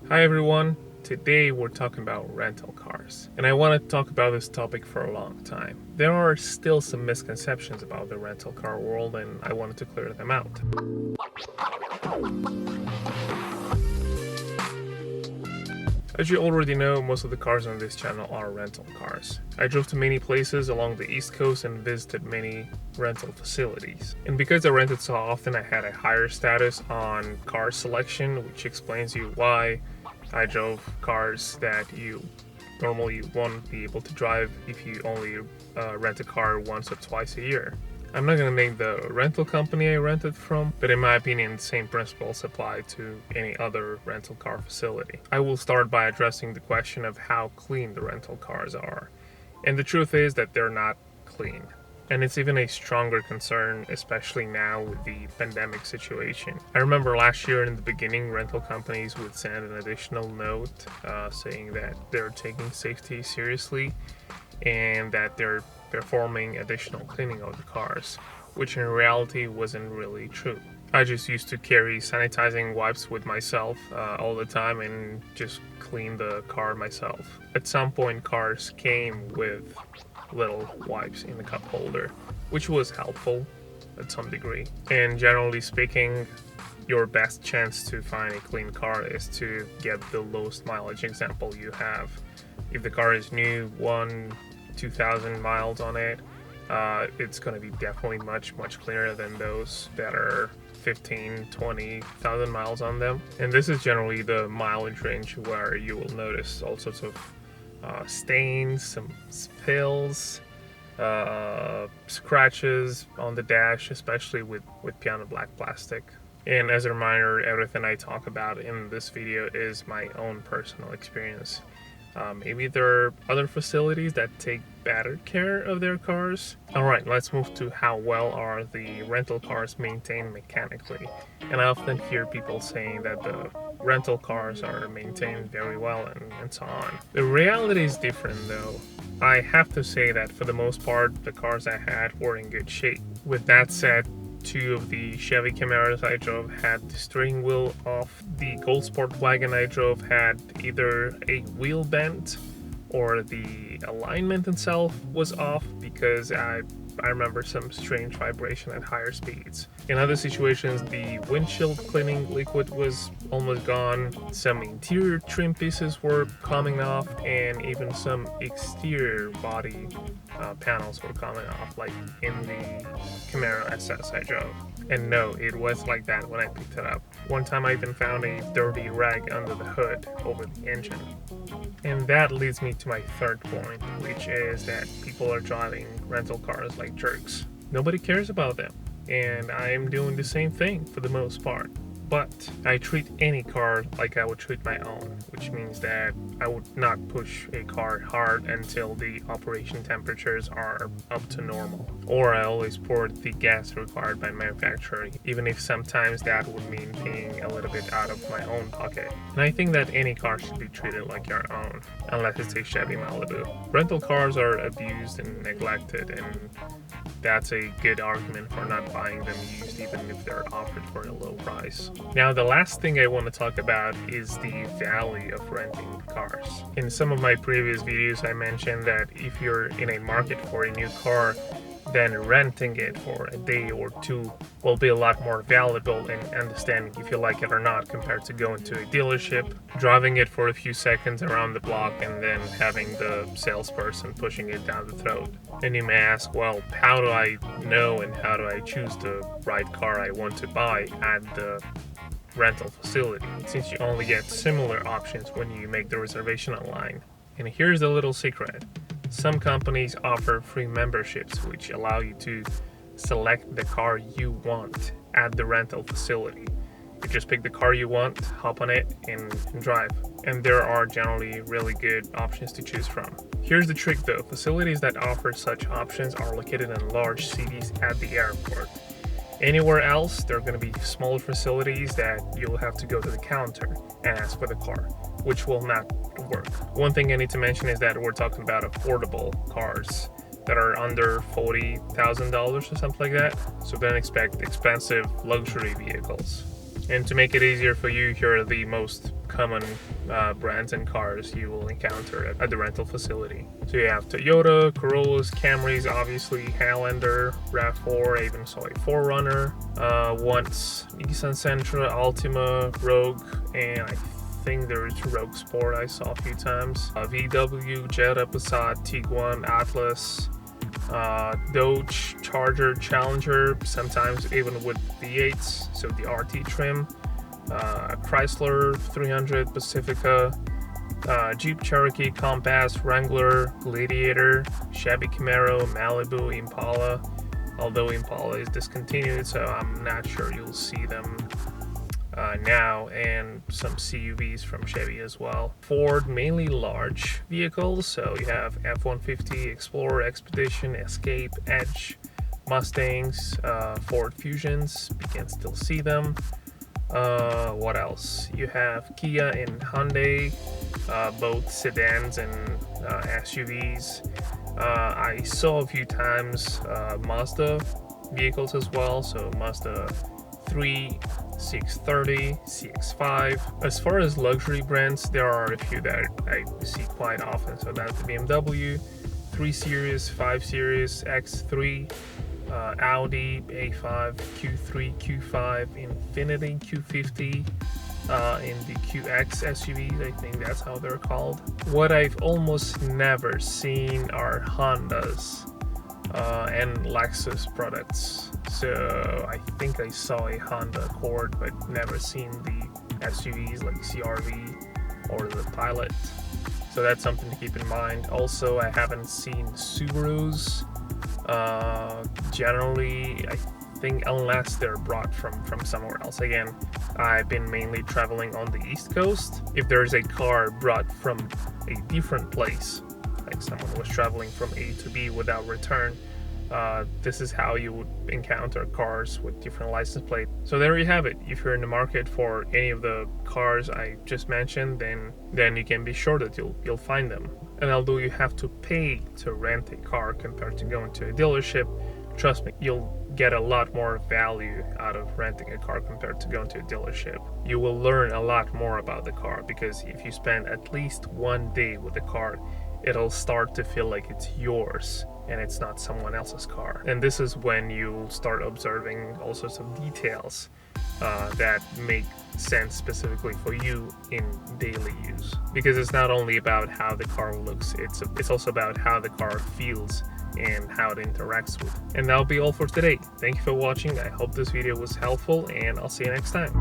Hi everyone, today we're talking about rental cars, and I want to talk about this topic for a long time. There are still some misconceptions about the rental car world, and I wanted to clear them out. As you already know, most of the cars on this channel are rental cars. I drove to many places along the East Coast and visited many rental facilities. And because I rented so often, I had a higher status on car selection, which explains you why I drove cars that you normally won't be able to drive if you only rent a car once or twice a year. I'm not going to name the rental company I rented from, but in my opinion, the same principles apply to any other rental car facility. I will start by addressing the question of how clean the rental cars are. And the truth is that they're not clean. And it's even a stronger concern, especially now with the pandemic situation. I remember last year in the beginning, rental companies would send an additional note saying that they're taking safety seriously and that they're performing additional cleaning of the cars, which in reality wasn't really true. I just used to carry sanitizing wipes with myself all the time and just clean the car myself. At some point, cars came with little wipes in the cup holder, which was helpful at some degree. And generally speaking, your best chance to find a clean car is to get the lowest mileage example you have. If the car is new, 2,000 miles on it, it's going to be definitely much cleaner than those that are 20,000 miles on them. And this is generally the mileage range where you will notice all sorts of stains, some spills, scratches on the dash, especially with piano black plastic. And as a reminder, everything I talk about in this video is my own personal experience. Maybe there are other facilities that take better care of their cars. Alright, let's move to how well are the rental cars maintained mechanically. And I often hear people saying that the rental cars are maintained very well and so on. The reality is different though. I have to say that for the most part, the cars I had were in good shape. With that said, two of the Chevy Camaros I drove had the steering wheel off. The Gold Sport wagon I drove had either a wheel bent or the alignment itself was off because I remember some strange vibration at higher speeds. In other situations, the windshield cleaning liquid was almost gone, some interior trim pieces were coming off, and even some exterior body panels were coming off, like in the Camaro SS I drove. And no, it was like that when I picked it up. One time I even found a dirty rag under the hood over the engine. And that leads me to my third point, which is that people are driving rental cars like jerks. Nobody cares about them, and I am doing the same thing for the most part. But I treat any car like I would treat my own, which means that I would not push a car hard until the operation temperatures are up to normal. Or I always pour the gas required by manufacturer, even if sometimes that would mean paying a little bit out of my own pocket. And I think that any car should be treated like your own, unless it's a Chevy Malibu. Rental cars are abused and neglected, and that's a good argument for not buying them used even if they're offered for a low price. Now, the last thing I want to talk about is the value of renting cars. In some of my previous videos, I mentioned that if you're in a market for a new car, then renting it for a day or two will be a lot more valuable in understanding if you like it or not compared to going to a dealership, driving it for a few seconds around the block, and then having the salesperson pushing it down the throat. And you may ask, well, how do I know and how do I choose the right car I want to buy at the rental facility, since you only get similar options when you make the reservation online? And here's the little secret. Some companies offer free memberships which allow you to select the car you want at the rental facility. You just pick the car you want, hop on it, and drive. And there are generally really good options to choose from. Here's the trick though, facilities that offer such options are located in large cities at the airport. Anywhere else, there are going to be smaller facilities that you'll have to go to the counter and ask for the car, which will not work. One thing I need to mention is that we're talking about affordable cars that are under $40,000 or something like that, so don't expect expensive luxury vehicles. And to make it easier for you, here are the most common brands and cars you will encounter at the rental facility. So you have Toyota, Corollas, Camrys, obviously Highlander, RAV4, I even saw a 4Runner, once Nissan Sentra, Altima, Rogue, and I think there is Rogue Sport I saw a few times. VW, Jetta, Passat, Tiguan, Atlas, Dodge, Charger, Challenger, sometimes even with V8s, so the RT trim, Chrysler 300, Pacifica, Jeep Cherokee, Compass, Wrangler, Gladiator, Chevy Camaro, Malibu, Impala, although Impala is discontinued, so I'm not sure you'll see them now, and some CUVs from Chevy as well. Ford, mainly large vehicles, so you have F-150, Explorer, Expedition, Escape, Edge, Mustangs, Ford Fusions, you can still see them. What else? You have Kia and Hyundai, both sedans and SUVs. I saw a few times Mazda vehicles as well, so Mazda 3, CX-30, CX-5. As far as luxury brands, there are a few that I see quite often, so that's the BMW 3 Series, 5 Series, X3, Audi A5, Q3, Q5, Infiniti Q50, in the QX SUVs, I think that's how they're called. What I've almost never seen are Hondas and Lexus products. So I think I saw a Honda Accord, but never seen the SUVs like CR-V or the Pilot. So that's something to keep in mind. Also, I haven't seen Subarus. Generally, I think unless they're brought from somewhere else. Again, I've been mainly traveling on the East Coast. If there's a car brought from a different place, like someone was traveling from A to B without return, this is how you would encounter cars with different license plates. So there you have it. If you're in the market for any of the cars I just mentioned, then you can be sure that you'll find them. And although you have to pay to rent a car compared to going to a dealership, trust me, you'll get a lot more value out of renting a car compared to going to a dealership. You will learn a lot more about the car, because if you spend at least one day with the car, it'll start to feel like it's yours and it's not someone else's car. And this is when you'll start observing all sorts of details that make sense specifically for you in daily use. Because it's not only about how the car looks, it's also about how the car feels and how it interacts with. And that'll be all for today. Thank you for watching. I hope this video was helpful, and I'll see you next time.